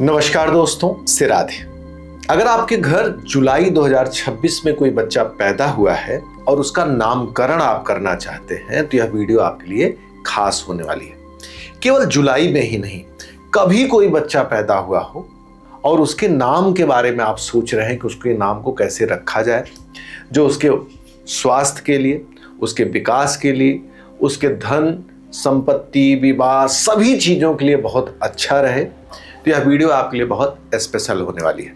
नमस्कार दोस्तों, से राधे। अगर आपके घर जुलाई 2026 में कोई बच्चा पैदा हुआ है और उसका नामकरण आप करना चाहते हैं तो यह वीडियो आपके लिए खास होने वाली है। केवल जुलाई में ही नहीं, कभी कोई बच्चा पैदा हुआ हो और उसके नाम के बारे में आप सोच रहे हैं कि उसके नाम को कैसे रखा जाए जो उसके स्वास्थ्य के लिए, उसके विकास के लिए, उसके धन संपत्ति, विवाह, सभी चीज़ों के लिए बहुत अच्छा रहे, तो यह वीडियो आपके लिए बहुत स्पेशल होने वाली है।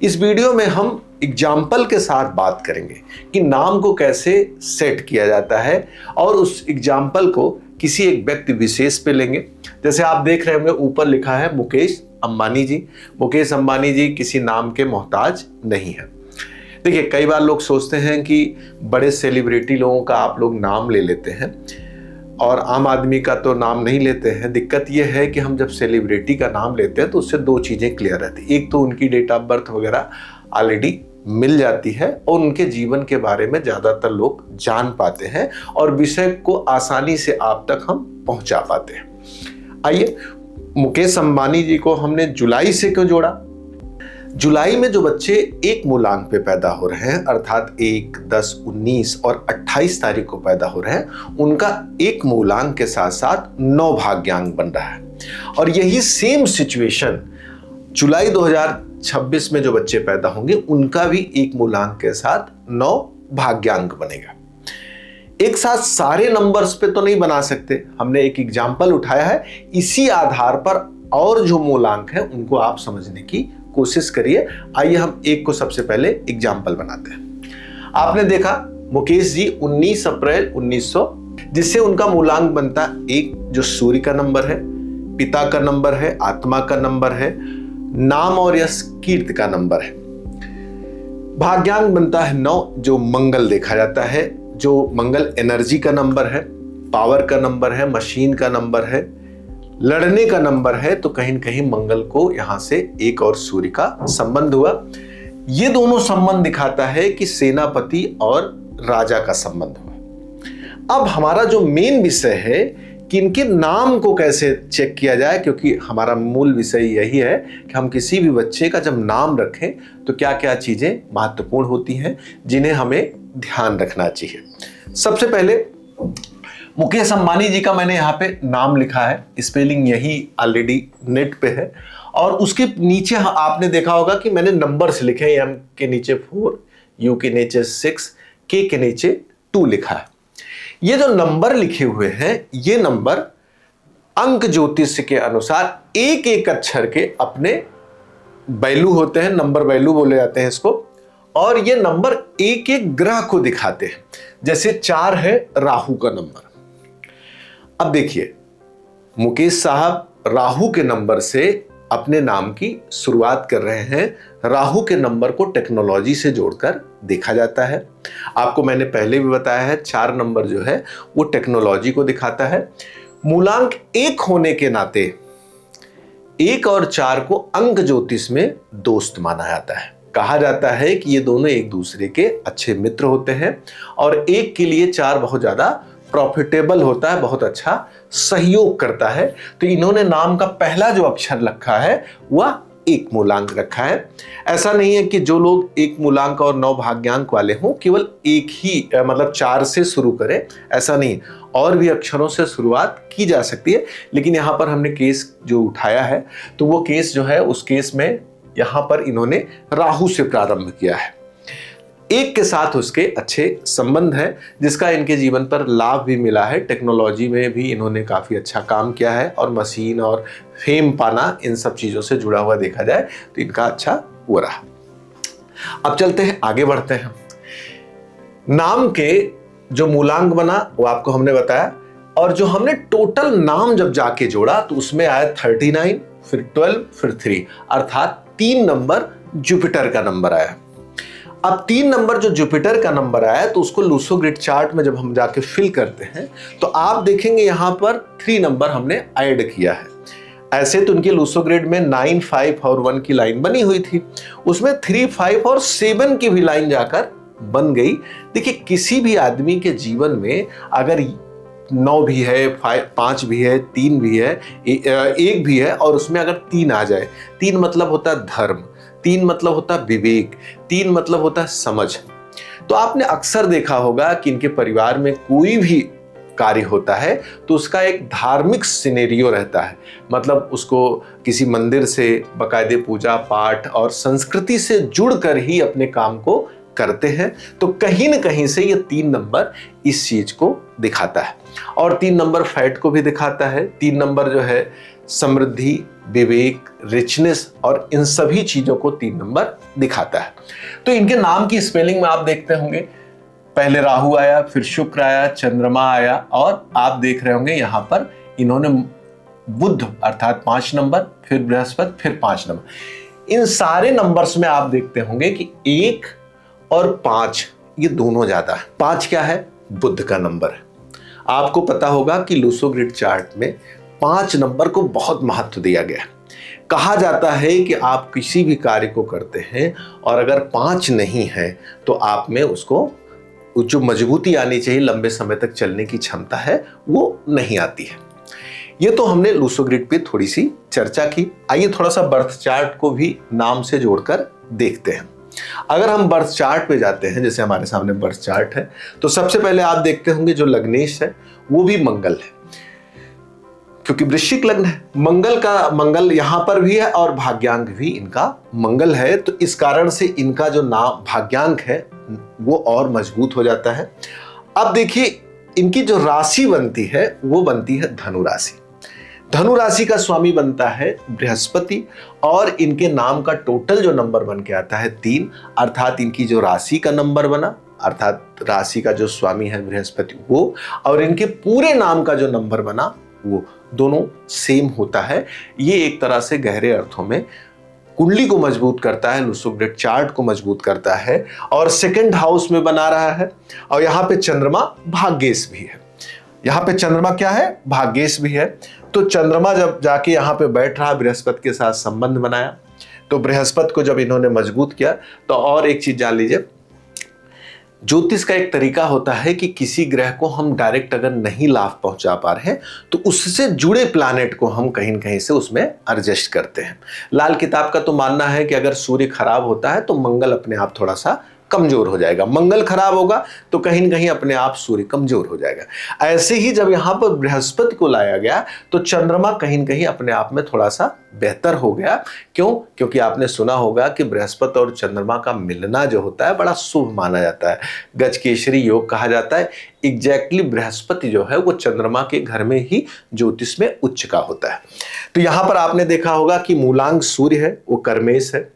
इस वीडियो में हम एग्जाम्पल के साथ बात करेंगे कि नाम को कैसे सेट किया जाता है और उस एग्जाम्पल को किसी एक व्यक्ति विशेष पे लेंगे। जैसे आप देख रहे होंगे ऊपर लिखा है मुकेश अंबानी जी। मुकेश अंबानी जी किसी नाम के मोहताज नहीं है। देखिए, कई बार लोग सोचते हैं कि बड़े सेलिब्रिटी लोगों का आप लोग नाम ले लेते हैं और आम आदमी का तो नाम नहीं लेते हैं। दिक्कत यह है कि हम जब सेलिब्रिटी का नाम लेते हैं तो उससे दो चीज़ें क्लियर रहती हैं। एक तो उनकी डेट ऑफ बर्थ वगैरह ऑलरेडी मिल जाती है और उनके जीवन के बारे में ज़्यादातर लोग जान पाते हैं और विषय को आसानी से आप तक हम पहुंचा पाते हैं। आइए, मुकेश अंबानी जी को हमने जुलाई से क्यों जोड़ा? जुलाई में जो बच्चे एक मूलांक पे पैदा हो रहे हैं, अर्थात 1, 10, 19 और 28 तारीख को पैदा हो रहे हैं, उनका एक मूलांक के साथ साथ 9 भाग्यांक बन रहा है। और यही सेम सिचुएशन जुलाई 2026 में जो बच्चे पैदा होंगे उनका भी एक मूलांक के साथ 9 भाग्यांक बनेगा। एक साथ सारे नंबर्स पे तो नहीं बना सकते, हमने एक एग्जाम्पल उठाया है। इसी आधार पर और जो मूलांक है उनको आप समझने की कोशिश करिए। आइए हम एक को सबसे पहले एग्जाम्पल बनाते हैं। आपने देखा मुकेश जी 19 अप्रैल 1900, जिससे उनका मूलांक बनता 1, जो सूर्य का नंबर है, पिता का नंबर है, आत्मा का नंबर है, नाम और यश कीर्ति का नंबर है। भाग्यांक बनता है 9, जो मंगल देखा जाता है, जो मंगल एनर्जी का नंबर है, पावर का नंबर है, मशीन का नंबर है, लड़ने का नंबर है। तो कहीं न कहीं मंगल को यहां से 1 और सूर्य का संबंध हुआ। ये दोनों संबंध दिखाता है कि सेनापति और राजा का संबंध हुआ। अब हमारा जो मेन विषय है कि इनके नाम को कैसे चेक किया जाए, क्योंकि हमारा मूल विषय यही है कि हम किसी भी बच्चे का जब नाम रखें तो क्या क्या चीजें महत्वपूर्ण होती हैं जिन्हें हमें ध्यान रखना चाहिए। सबसे पहले मुकेश अंबानी जी का मैंने यहाँ पे नाम लिखा है, स्पेलिंग यही ऑलरेडी नेट पे है। और उसके नीचे आपने देखा होगा कि मैंने नंबर्स लिखे हैं। एम के नीचे 4, यू के नीचे 6, के नीचे 2 लिखा है। ये जो नंबर लिखे हुए हैं, ये नंबर अंक ज्योतिष के अनुसार एक एक अक्षर के अपने वैल्यू होते हैं, नंबर वैल्यू बोले जाते हैं इसको। और ये नंबर एक एक ग्रह को दिखाते हैं। जैसे 4 है राहु का नंबर। अब देखिए, मुकेश साहब राहु के नंबर से अपने नाम की शुरुआत कर रहे हैं। राहु के नंबर को टेक्नोलॉजी से जोड़कर देखा जाता है। आपको मैंने पहले भी बताया है, 4 नंबर जो है वो टेक्नोलॉजी को दिखाता है। मूलांक 1 होने के नाते 1 और 4 को अंक ज्योतिष में दोस्त माना जाता है। कहा जाता है कि ये दोनों एक दूसरे के अच्छे मित्र होते हैं और 1 के लिए 4 बहुत ज्यादा प्रॉफिटेबल होता है, बहुत अच्छा सहयोग करता है। तो इन्होंने नाम का पहला जो अक्षर रखा है वह 1 मूलांक रखा है। ऐसा नहीं है कि जो लोग 1 मूलांक और 9 भाग्यांक वाले हों केवल एक ही मतलब 4 से शुरू करें, ऐसा नहीं। और भी अक्षरों से शुरुआत की जा सकती है, लेकिन यहाँ पर हमने केस जो उठाया है तो वो केस जो है, उस केस में यहाँ पर इन्होंने राहु से प्रारंभ किया है। 1 के साथ उसके अच्छे संबंध है, जिसका इनके जीवन पर लाभ भी मिला है। टेक्नोलॉजी में भी इन्होंने काफ़ी अच्छा काम किया है और मशीन और फेम पाना, इन सब चीज़ों से जुड़ा हुआ देखा जाए तो इनका अच्छा वो रहा। अब चलते हैं, आगे बढ़ते हैं। नाम के जो मूलांक बना वो आपको हमने बताया, और जो हमने टोटल नाम जब जाके जोड़ा तो उसमें आया 39, फिर 12, फिर 3, अर्थात 3 नंबर जुपिटर का नंबर आया। अब 3 नंबर जो जुपिटर का नंबर आया तो उसको लूसो ग्रिड चार्ट में जब हम जाके फिल करते हैं तो आप देखेंगे यहां पर 3 नंबर हमने ऐड किया है। ऐसे तो उनके लूसो ग्रिड में 9, 5 और 1 की लाइन बनी हुई थी, उसमें 3, 5 और 7 की भी लाइन जाकर बन गई। देखिए, किसी भी आदमी के जीवन में अगर 9 भी है, 5 भी है, 3 भी है, 1 भी है, और उसमें अगर 3 आ जाए, 3 मतलब होता है धर्म, 3 मतलब होता है विवेक, 3 मतलब होता है समझ। तो आपने अक्सर देखा होगा कि इनके परिवार में कोई भी कार्य होता है तो उसका एक धार्मिक सिनेरियो रहता है, मतलब उसको किसी मंदिर से बाकायदे पूजा पाठ और संस्कृति से जुड़कर ही अपने काम को करते हैं। तो कहीं न कहीं से ये 3 नंबर इस चीज को दिखाता है, और 3 नंबर फैट को भी दिखाता है। 3 नंबर जो है समृद्धि, विवेक, रिचनेस और इन सभी चीजों को 3 नंबर दिखाता है। तो इनके नाम की स्पेलिंग में आप देखते होंगे, पहले राहु आया, फिर शुक्र आया, चंद्रमा आया, और आप देख रहे होंगे यहां पर इन्होंने बुध अर्थात 5 नंबर, फिर बृहस्पति, फिर 5 नंबर। इन सारे नंबर्स में आप देखते होंगे कि 1 और 5 ये दोनों ज्यादा है। 5 क्या है? बुध का नंबर है। आपको पता होगा कि लूसो ग्रिड चार्ट में 5 नंबर को बहुत महत्व दिया गया है। कहा जाता है कि आप किसी भी कार्य को करते हैं और अगर 5 नहीं है तो आप में उसको जो मजबूती आनी चाहिए, लंबे समय तक चलने की क्षमता है, वो नहीं आती है। ये तो हमने लूसो ग्रिड पे थोड़ी सी चर्चा की। आइए थोड़ा सा बर्थ चार्ट को भी नाम से जोड़कर देखते हैं। अगर हम बर्थ चार्ट पे जाते हैं, जैसे हमारे सामने बर्थ चार्ट है, तो सबसे पहले आप देखते होंगे जो लग्नेश है वो भी मंगल है, क्योंकि वृश्चिक लग्न है। मंगल यहां पर भी है और भाग्यांक भी इनका मंगल है, तो इस कारण से इनका जो नाम भाग्यांक है वो और मजबूत हो जाता है। अब देखिए इनकी जो राशि बनती है वो बनती है धनु राशि। धनु राशि का स्वामी बनता है बृहस्पति, और इनके नाम का टोटल जो नंबर बन के आता है 3, अर्थात इनकी जो राशि का नंबर बना, अर्थात राशि का जो स्वामी है बृहस्पति वो, और इनके पूरे नाम का जो नंबर बना वो, दोनों सेम होता है। ये एक तरह से गहरे अर्थों में कुंडली को मजबूत करता है, लूसो ग्रिड चार्ट को मजबूत करता है, और सेकंड हाउस में बना रहा है। और यहां पे चंद्रमा भाग्येश भी है। यहां पे चंद्रमा क्या है? भाग्येश भी है। तो चंद्रमा जब जाके यहां पे बैठ रहा, बृहस्पति के साथ संबंध बनाया, तो बृहस्पति को जब इन्होंने मजबूत किया, तो और एक चीज जान लीजिए, ज्योतिष का एक तरीका होता है कि किसी ग्रह को हम डायरेक्ट अगर नहीं लाभ पहुंचा पा रहे हैं तो उससे जुड़े प्लैनेट को हम कहीं न कहीं से उसमें एडजस्ट करते हैं। लाल किताब का तो मानना है कि अगर सूर्य खराब होता है तो मंगल अपने आप थोड़ा सा कमजोर हो जाएगा, मंगल खराब होगा तो कहीं न कहीं अपने आप सूर्य कमजोर हो जाएगा। ऐसे ही जब यहां पर बृहस्पति को लाया गया तो चंद्रमा कहीं न कहीं अपने आप में थोड़ा सा बेहतर हो गया। क्यों? क्योंकि आपने सुना होगा कि बृहस्पति और चंद्रमा का मिलना जो होता है बड़ा शुभ माना जाता है, गजकेसरी योग कहा जाता है। एग्जैक्टली बृहस्पति जो है वो चंद्रमा के घर में ही ज्योतिष में उच्च का होता है। तो यहां पर आपने देखा होगा कि मूलांक सूर्य है, वो कर्मेश है,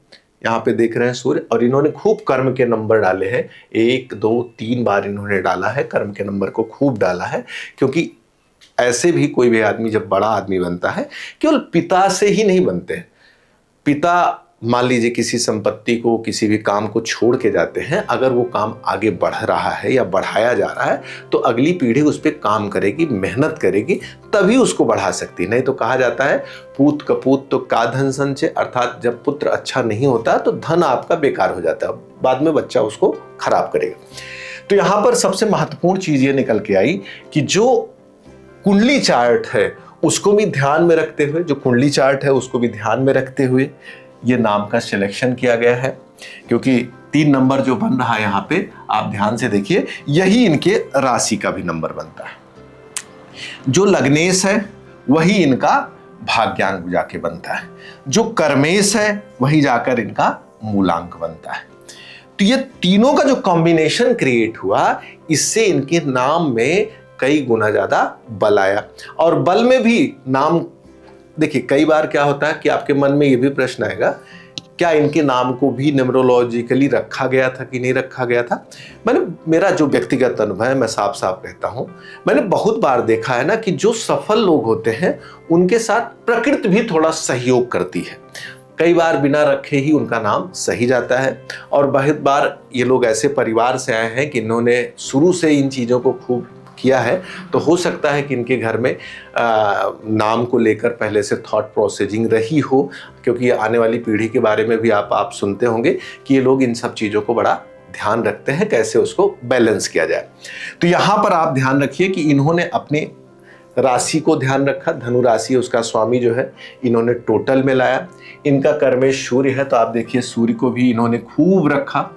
यहाँ पे देख रहे हैं सूर्य, और इन्होंने खूब कर्म के नंबर डाले हैं, 1 2 3 बार इन्होंने डाला है, कर्म के नंबर को खूब डाला है। क्योंकि ऐसे भी कोई भी आदमी जब बड़ा आदमी बनता है केवल पिता से ही नहीं बनते। पिता मान लीजिए किसी संपत्ति को, किसी भी काम को छोड़ के जाते हैं, अगर वो काम आगे बढ़ रहा है या बढ़ाया जा रहा है तो अगली पीढ़ी उस पर काम करेगी, मेहनत करेगी, तभी उसको बढ़ा सकती। नहीं तो कहा जाता है पूत कपूत तो का धन संचय, अर्थात जब पुत्र अच्छा नहीं होता तो धन आपका बेकार हो जाता है, बाद में बच्चा उसको खराब करेगा। तो यहां पर सबसे महत्वपूर्ण चीज ये निकल के आई कि जो कुंडली चार्ट है उसको भी ध्यान में रखते हुए, जो कुंडली चार्ट है उसको भी ध्यान में रखते हुए ये नाम का सिलेक्शन किया गया है। क्योंकि 3 नंबर जो बन रहा है यहाँ पे आप ध्यान से देखिए, यही इनके राशि का भी नंबर बनता है। जो लग्नेश है वही इनका भाग्यांक जाके बनता है, जो कर्मेश है वही जाकर इनका मूलांक बनता है। तो ये तीनों का जो कॉम्बिनेशन क्रिएट हुआ, इससे इनके नाम में कई गुना ज्यादा बल आया। और बल में भी नाम देखिए, कई बार क्या होता है कि आपके मन में ये भी प्रश्न आएगा, क्या इनके नाम को भी न्यूमरोलॉजिकली रखा गया था कि नहीं रखा गया था? मेरा जो व्यक्तिगत अनुभव है, मैं साफ साफ कहता हूं, मैंने बहुत बार देखा है ना कि जो सफल लोग होते हैं उनके साथ प्रकृति भी थोड़ा सहयोग करती है। कई बार बिना रखे ही उनका नाम सही जाता है, और बहुत बार ये लोग ऐसे परिवार से आए हैं कि इन्होंने शुरू से इन चीज़ों को खूब किया है, तो हो सकता है कि इनके घर में नाम को लेकर पहले से थॉट प्रोसेसिंग रही हो। क्योंकि आने वाली पीढ़ी के बारे में भी आप सुनते होंगे कि ये लोग इन सब चीज़ों को बड़ा ध्यान रखते हैं कैसे उसको बैलेंस किया जाए। तो यहां पर आप ध्यान रखिए कि इन्होंने अपने राशि को ध्यान रखा, धनु राशि उसका स्वामी जो है इन्होंने टोटल में लाया। इनका कर्मेश सूर्य है, तो आप देखिए सूर्य को भी इन्होंने खूब रखा।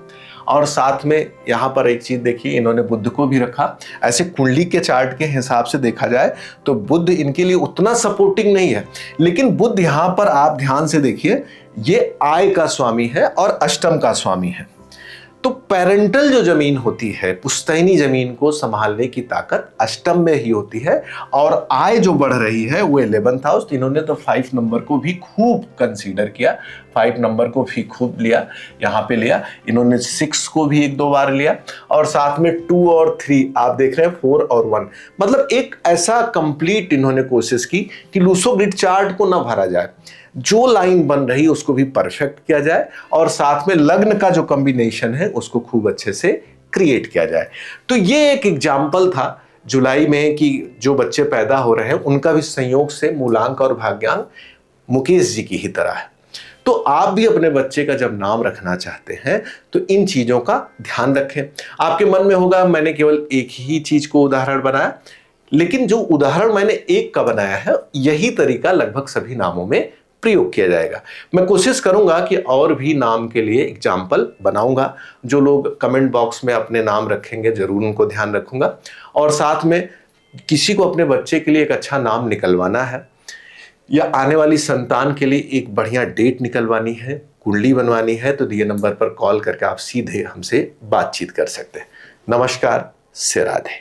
और साथ में यहाँ पर एक चीज देखिए, इन्होंने बुध को भी रखा। ऐसे कुंडली के चार्ट के हिसाब से देखा जाए तो बुध इनके लिए उतना सपोर्टिंग नहीं है, लेकिन बुध यहाँ पर आप ध्यान से देखिए, ये आय का स्वामी है और अष्टम का स्वामी है। तो पेरेंटल जो जमीन होती है, पुश्तैनी जमीन को संभालने की ताकत अष्टम में ही होती है। और आय जो बढ़ रही है वो 11th हाउस। इन्होंने तो 5 नंबर को भी खूब कंसीडर किया, 5 नंबर को भी खूब लिया, यहाँ पे लिया। इन्होंने 6 को भी 1-2 बार लिया, और साथ में 2 और 3 आप देख रहे हैं, 4 और 1। मतलब एक ऐसा कंप्लीट इन्होंने कोशिश की कि लूसो ग्रिड चार्ट को ना भरा जाए, जो लाइन बन रही उसको भी परफेक्ट किया जाए, और साथ में लग्न का जो कॉम्बिनेशन है उसको खूब अच्छे से क्रिएट किया जाए। तो ये एक एग्जाम्पल था जुलाई में कि जो बच्चे पैदा हो रहे हैं उनका भी संयोग से मूलांक और भाग्यांक मुकेश जी की ही तरह है। तो आप भी अपने बच्चे का जब नाम रखना चाहते हैं तो इन चीजों का ध्यान रखें। आपके मन में होगा मैंने केवल एक ही चीज को उदाहरण बनाया, लेकिन जो उदाहरण मैंने एक का बनाया है यही तरीका लगभग सभी नामों में प्रयोग किया जाएगा। मैं कोशिश करूंगा कि और भी नाम के लिए एग्जाम्पल बनाऊंगा। जो लोग कमेंट बॉक्स में अपने नाम रखेंगे जरूर उनको ध्यान रखूंगा। और साथ में किसी को अपने बच्चे के लिए एक अच्छा नाम निकलवाना है, या आने वाली संतान के लिए एक बढ़िया डेट निकलवानी है, कुंडली बनवानी है, तो दिए नंबर पर कॉल करके आप सीधे हमसे बातचीत कर सकते हैं। नमस्कार, से राधे।